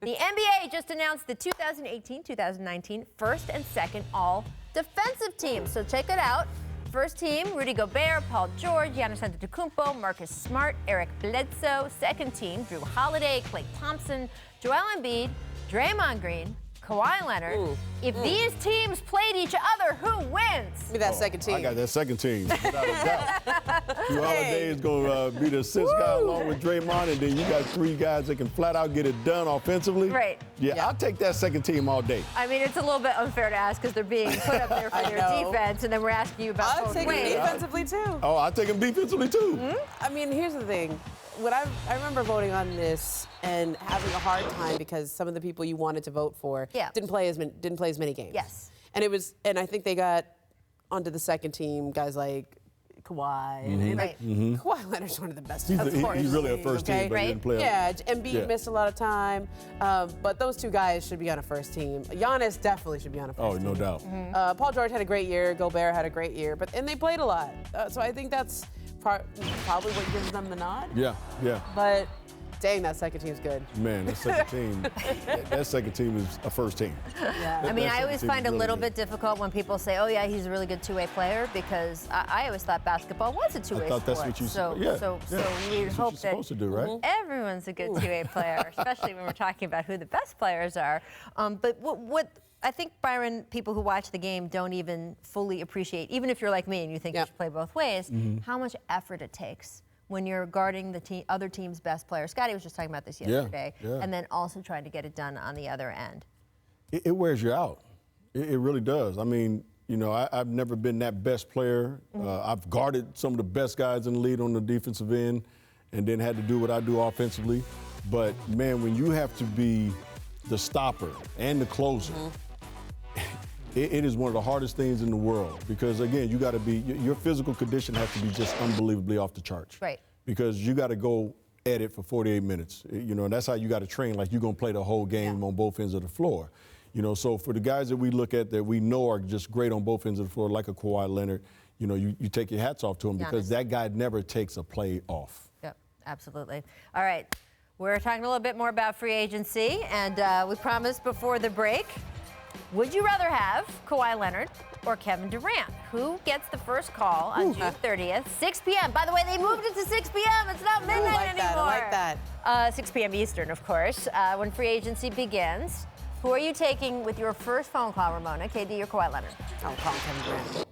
The NBA just announced the 2018-2019 first and second all-defensive teams. So check it out. First team, Rudy Gobert, Paul George, Giannis Antetokounmpo, Marcus Smart, Eric Bledsoe. Second team, Jrue Holiday, Klay Thompson, Joel Embiid, Draymond Green, Kawhi Leonard. If these teams played each other, who wins? Give me that second team. I got that second team, without a doubt. Jrue Holiday is going to be the assist guy along with Draymond, and then you got three guys that can flat out get it done offensively. Right. Yeah, I'll take that second team all day. I mean, it's a little bit unfair to ask because they're being put up there for their defense, and then we're asking you about I'll take them defensively, too. Oh, I'll take them defensively, too. I mean, here's the thing. When I remember voting on this and having a hard time because some of the people you wanted to vote for didn't play as many games. Yes. And I think they got onto the second team guys like Kawhi. And Kawhi Leonard's one of the best. He's really a first team, but he didn't play. Yeah, Embiid missed a lot of time, but those two guys should be on a first team. Giannis definitely should be on a first team. Oh, no doubt. Paul George had a great year. Gobert had a great year, and they played a lot. So I think that's probably what gives them the nod. Yeah. But dang, that second team's good. Man, that second team is a first team. Yeah. I mean, I always find it a little bit difficult when people say, oh, yeah, he's a really good two-way player, because I always thought basketball was a two-way sport. I thought that's what you So we hope that supposed to do, right? Everyone's a good two-way player, especially when we're talking about who the best players are. But what I think, Byron, people who watch the game don't even fully appreciate, even if you're like me and you think you should play both ways, how much effort it takes when you're guarding the other team's best player. Scotty was just talking about this yesterday, and then also trying to get it done on the other end. It wears you out. It really does. I mean, you know, I've never been that best player. I've guarded some of the best guys in the league on the defensive end and then had to do what I do offensively. But, man, when you have to be the stopper and the closer, it is one of the hardest things in the world because, again, you got to be, your physical condition has to be just unbelievably off the charts. Right. Because you got to go at it for 48 minutes. You know, and that's how you got to train, like you're going to play the whole game on both ends of the floor. You know, so for the guys that we look at that we know are just great on both ends of the floor, like a Kawhi Leonard, you know, you take your hats off to him because that guy never takes a play off. Yep, absolutely. All right, we're talking a little bit more about free agency, and we promised before the break, would you rather have Kawhi Leonard or Kevin Durant? Who gets the first call on June 30th, 6 p.m.? By the way, they moved it to 6 p.m. It's not midnight anymore. I like that. 6 p.m. Eastern, of course, when free agency begins. Who are you taking with your first phone call, Ramona? KD or Kawhi Leonard? I'm calling Kevin Durant.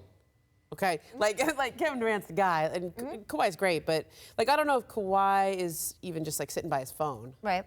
Okay, like Kevin Durant's the guy, and Kawhi's great, but like I don't know if Kawhi is even just like sitting by his phone. Right.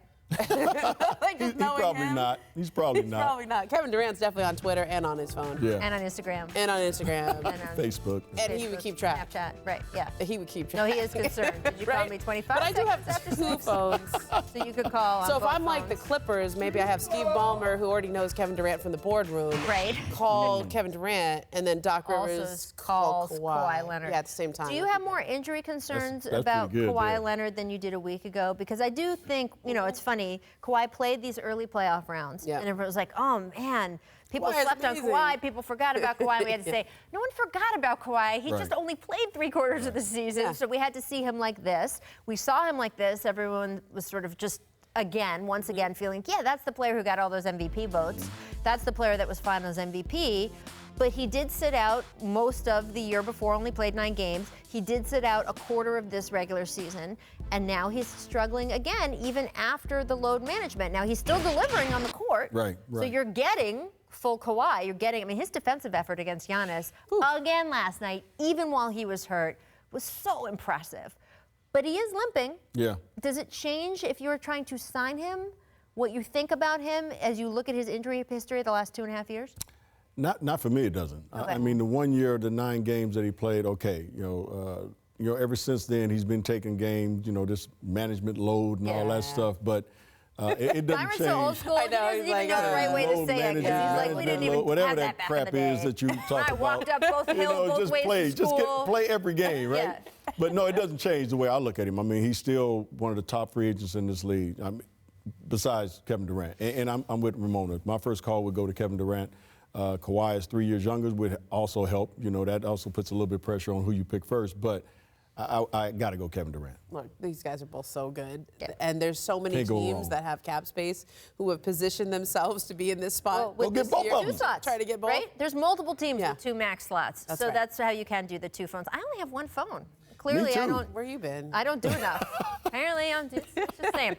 Like just knowing probably him. not. He's probably not. Probably not. Kevin Durant's definitely on Twitter and on his phone. Yeah. And on Instagram. And on Instagram. And on Facebook. And he would keep track. Snapchat. Right. Yeah. He would keep track. No, he is concerned. Did you call me 25 But I do have seconds after two 6? phones. So you could call on So if both I'm like the phones. Clippers, maybe I have Steve Ballmer, who already knows Kevin Durant from the boardroom, Right. call Kevin Durant, and then Doc Rivers Also calls call Kawhi Leonard. Yeah, at the same time. Do you have more injury concerns That's about pretty good, Kawhi yeah. Leonard than you did a week ago? Because I do think, you know, it's funny, Kawhi played these early playoff rounds, and everyone was like, oh, man, people Kawhi is slept on amazing. Kawhi, people forgot about Kawhi, and we had to say, no one forgot about Kawhi. He just only played 3/4 of the season, so we had to see him like this. We saw him like this. Everyone was sort of just, once again, feeling, yeah, that's the player who got all those MVP votes. That's the player that was finals MVP. But he did sit out most of the year before, only played 9 games. He did sit out a quarter of this regular season, and now he's struggling again, even after the load management. Now, he's still delivering on the court. Right. So you're getting full Kawhi. You're getting, I mean, his defensive effort against Giannis, again last night, even while he was hurt, was so impressive. But he is limping. Yeah. Does it change if you were trying to sign him, what you think about him as you look at his injury history the last 2.5 years? Not for me, it doesn't. Okay. I mean, the 1 year, the 9 games that he played, okay. You know, ever since then, he's been taking games, you know, this management load and all that stuff. But it doesn't Byron's change. so old school. I He know, doesn't he's even like, know the right way to load say it. 'Cause he's like, we didn't even whatever have that back crap in the day. is that you talk I about. walked up both hills, both just ways play, to school. play every game, right? Yeah. But no, it doesn't change the way I look at him. I mean, he's still one of the top free agents in this league. I mean, besides Kevin Durant, and I'm with Ramona. My first call would go to Kevin Durant. Kawhi is 3 years younger, would also help. You know, that also puts a little bit of pressure on who you pick first. But I got to go Kevin Durant. Look, these guys are both so good. Yeah. And there's so many Can't go teams wrong. that have cap space who have positioned themselves to be in this spot. Go get both of them. Two slots, Try to get both. Right? There's multiple teams Yeah. with 2 max slots. That's so right. that's how you can do the 2 phones. I only have 1 phone. Clearly, I too. don't. Where you been? I don't do enough. Apparently, I'm just saying.